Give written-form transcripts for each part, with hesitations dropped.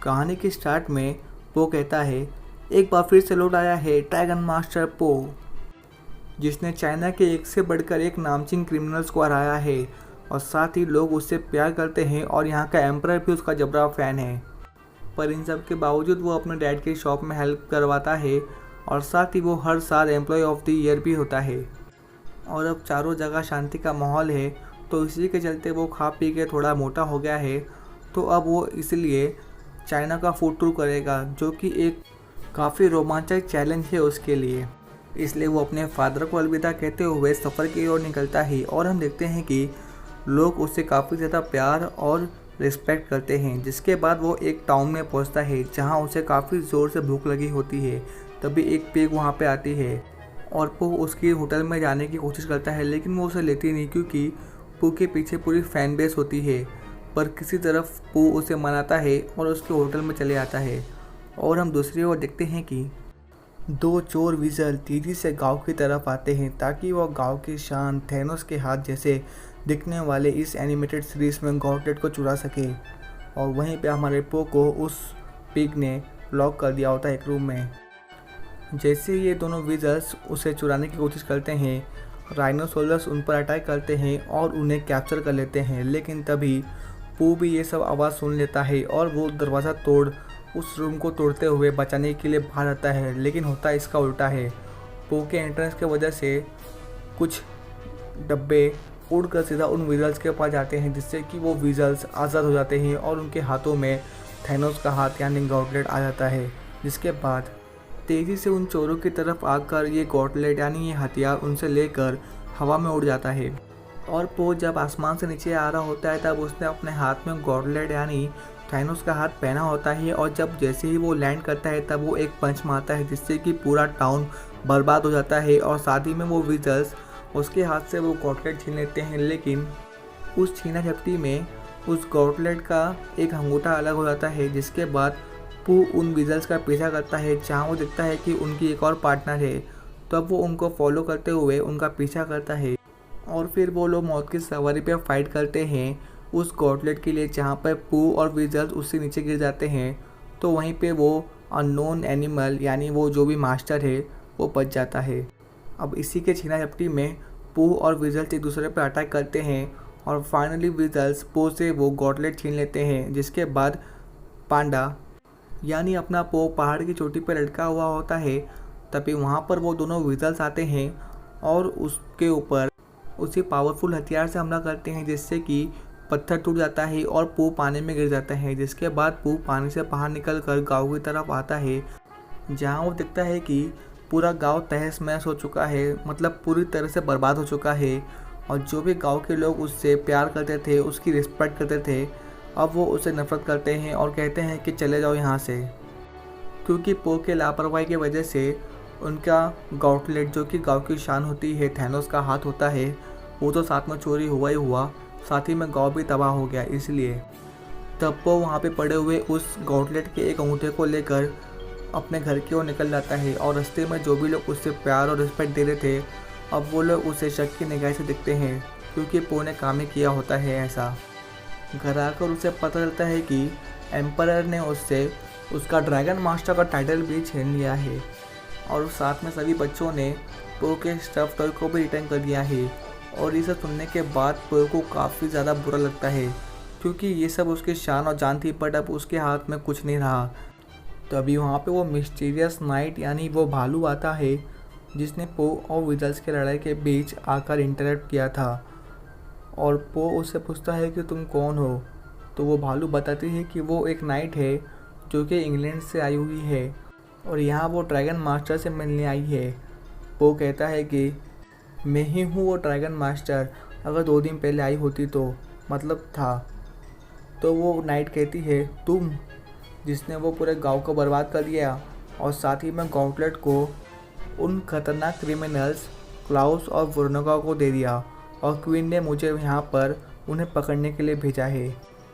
कहानी के स्टार्ट में पो कहता है, एक बार फिर से लौट आया है ड्रैगन मास्टर पो, जिसने चाइना के एक से बढ़कर एक नामचीन क्रिमिनल्स को हराया है और साथ ही लोग उससे प्यार करते हैं और यहाँ का एम्परर भी उसका जबरा फैन है। पर इन सब के बावजूद वो अपने डैड की शॉप में हेल्प करवाता है और साथ ही वो हर साल एम्प्लॉय ऑफ द ईयर भी होता है। और अब चारों जगह शांति का माहौल है, तो इसी के चलते वो खा पी के थोड़ा मोटा हो गया है। तो अब वो इसलिए चाइना का फूड टूर करेगा, जो कि एक काफ़ी रोमांचक चैलेंज है उसके लिए। इसलिए वो अपने फादर को अलविदा कहते हुए सफ़र की ओर निकलता है और हम देखते हैं कि लोग उससे काफ़ी ज़्यादा प्यार और रिस्पेक्ट करते हैं। जिसके बाद वो एक टाउन में पहुंचता है जहां उसे काफ़ी ज़ोर से भूख लगी होती है। तभी एक पिग वहां पे आती है और वो उसकी होटल में जाने की कोशिश करता है, लेकिन वो उसे लेती नहीं क्योंकि पू के पीछे पूरी फैन बेस होती है। पर किसी तरफ पू उसे मनाता है और उसके होटल में चले आता है। और हम दूसरी ओर देखते हैं कि दो चोर विज़ल तेजी से गांव की तरफ आते हैं ताकि वह गांव की शान थैनोस के हाथ जैसे दिखने वाले इस एनिमेटेड सीरीज़ में गॉटलेट को चुरा सके। और वहीं पे हमारे पो को उस पिग ने लॉक कर दिया होता है एक रूम में। जैसे ये दोनों विज़ल्स उसे चुराने की कोशिश करते हैं, राइनोसोरस उन पर अटैक करते हैं और उन्हें कैप्चर कर लेते हैं। लेकिन तभी पू भी ये सब आवाज़ सुन लेता है और वो दरवाज़ा तोड़ उस रूम को तोड़ते हुए बचाने के लिए बाहर आता है। लेकिन होता इसका उल्टा है। पू के एंट्रेंस की वजह से कुछ डब्बे उड़कर सीधा उन विज़ल्स के पास जाते हैं, जिससे कि वो विज़ल्स आज़ाद हो जाते हैं और उनके हाथों में थैनोस का हाथ यानी गॉटलेट आ जाता है। जिसके बाद तेज़ी से उन चोरों की तरफ आकर ये गॉटलेट यानी ये हथियार उनसे लेकर हवा में उड़ जाता है। और पो जब आसमान से नीचे आ रहा होता है तब उसने अपने हाथ में गॉटलेट यानी थैनोस का हाथ पहना होता है। और जब जैसे ही वो लैंड करता है तब वो एक पंच मारता है, जिससे कि पूरा टाउन बर्बाद हो जाता है। और साथ ही में वो विज़ल्स उसके हाथ से वो गॉटलेट छीन लेते हैं। लेकिन उस छीना झपटी में उस गॉटलेट का एक अंगूठा अलग हो जाता है। जिसके बाद पू उन विज़ल्स का पीछा करता है जहाँ वो देखता है कि उनकी एक और पार्टनर है। तब वो उनको फॉलो करते हुए उनका पीछा करता है और फिर वो लोग मौत की सवारी पे फाइट करते हैं उस गॉटलेट के लिए, जहाँ पर पू और विज़ल्स उससे नीचे गिर जाते हैं। तो वहीं पे वो अननोन एनिमल यानी वो जो भी मास्टर है वो बच जाता है। अब इसी के छीना झपटी में पू और विज़ल्स एक दूसरे पर अटैक करते हैं और फाइनली विज़ल्स पू से वो गॉटलेट छीन लेते हैं। जिसके बाद पांडा यानी अपना पो पहाड़ की चोटी पर लटका हुआ होता है। तभी वहाँ पर वो दोनों विज़ल्स आते हैं और उसके ऊपर उसी पावरफुल हथियार से हमला करते हैं, जिससे कि पत्थर टूट जाता है और पू पानी में गिर जाता है। जिसके बाद पू पानी से बाहर निकल कर गाँव की तरफ आता है, जहाँ वो देखता है कि पूरा गांव तहस महस हो चुका है, मतलब पूरी तरह से बर्बाद हो चुका है। और जो भी गांव के लोग उससे प्यार करते थे, उसकी रिस्पेक्ट करते थे, अब वो उससे नफरत करते हैं और कहते हैं कि चले जाओ यहाँ से। क्योंकि पो के लापरवाही की वजह से उनका गॉटलेट जो कि गांव की शान होती है, थैनोस का हाथ होता है, वो तो साथ में चोरी हुआ ही हुआ, साथ ही में गाँव भी तबाह हो गया। इसलिए तब वो वहाँ पर पड़े हुए उस गॉटलेट के एक अंगूठे को लेकर अपने घर की ओर निकल जाता है। और रास्ते में जो भी लोग उससे प्यार और रिस्पेक्ट दे रहे थे, अब वो लोग उसे शक की निगाह से देखते हैं, क्योंकि पो ने काम ही किया होता है ऐसा। घर आकर उसे पता चलता है कि एम्परर ने उससे उसका ड्रैगन मास्टर का टाइटल भी छीन लिया है। और साथ में सभी बच्चों ने पो के स्टफ टॉय को भी रिटर्न कर दिया है। और ये सब सुनने के बाद पो को काफ़ी ज़्यादा बुरा लगता है, क्योंकि ये सब उसकी शान और जान थी, बट अब उसके हाथ में कुछ नहीं रहा। तभी वहाँ पे वो मिस्टीरियस नाइट यानी वो भालू आता है, जिसने पो और विज़ल्स के लड़ाई के बीच आकर इंटरप्ट किया था। और पो उससे पूछता है कि तुम कौन हो। तो वो भालू बताती है कि वो एक नाइट है जो कि इंग्लैंड से आई हुई है और यहाँ वो ड्रैगन मास्टर से मिलने आई है। पो कहता है कि मैं ही हूँ वो ड्रैगन मास्टर, अगर 2 दिन पहले आई होती तो मतलब था। तो वो नाइट कहती है, तुम जिसने वो पूरे गांव को बर्बाद कर दिया और साथ ही में गॉटलेट को उन खतरनाक क्रिमिनल्स क्लाउस और वुरनगा को दे दिया, और क्वीन ने मुझे यहाँ पर उन्हें पकड़ने के लिए भेजा है।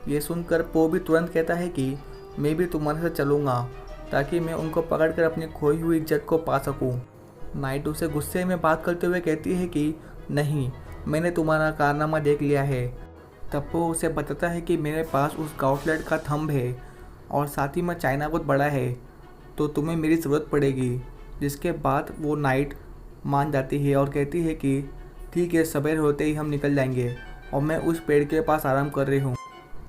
ये सुनकर पो भी तुरंत कहता है कि मैं भी तुम्हारे साथ चलूँगा ताकि मैं उनको पकड़कर अपनी खोई हुई इज्जत को पा सकूँ। नाइट उसे गुस्से में बात करते हुए कहती है कि नहीं, मैंने तुम्हारा कारनामा देख लिया है। तब वो उसे बताता है कि मेरे पास उस गॉटलेट का थंब है और साथ ही में चाइना बहुत बड़ा है, तो तुम्हें मेरी ज़रूरत पड़ेगी। जिसके बाद वो नाइट मान जाती है और कहती है कि ठीक है, सवेर होते ही हम निकल जाएंगे और मैं उस पेड़ के पास आराम कर रही हूँ।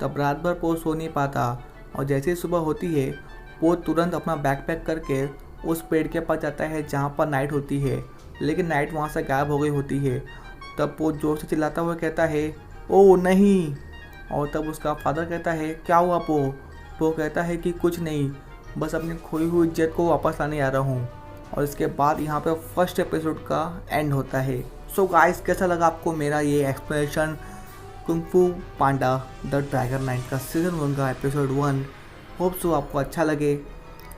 तब रात भर पो सो नहीं पाता और जैसे ही सुबह होती है वो तुरंत अपना बैग पैक करके उस पेड़ के पास जाता है जहाँ पर नाइट होती है, लेकिन नाइट वहाँ से गायब हो गई होती है। तब वो जोर से चिल्लाता हुआ कहता है, ओ नहीं। और तब उसका फादर कहता है, क्या हुआ पो? वो कहता है कि कुछ नहीं, बस अपनी खोई हुई इज्जत को वापस लाने आ रहा हूँ। और इसके बाद यहाँ पे फर्स्ट एपिसोड का एंड होता है। सो गाइस, कैसा लगा आपको मेरा ये एक्सप्लेनेशन कुंग फू पांडा द टाइगर नाइट का सीज़न 1 का एपिसोड 1? होप सो आपको अच्छा लगे।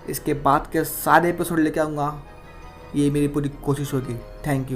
इसके बाद के सारे एपिसोड लेके आऊँगा, ये मेरी पूरी कोशिश होगी। Thank you.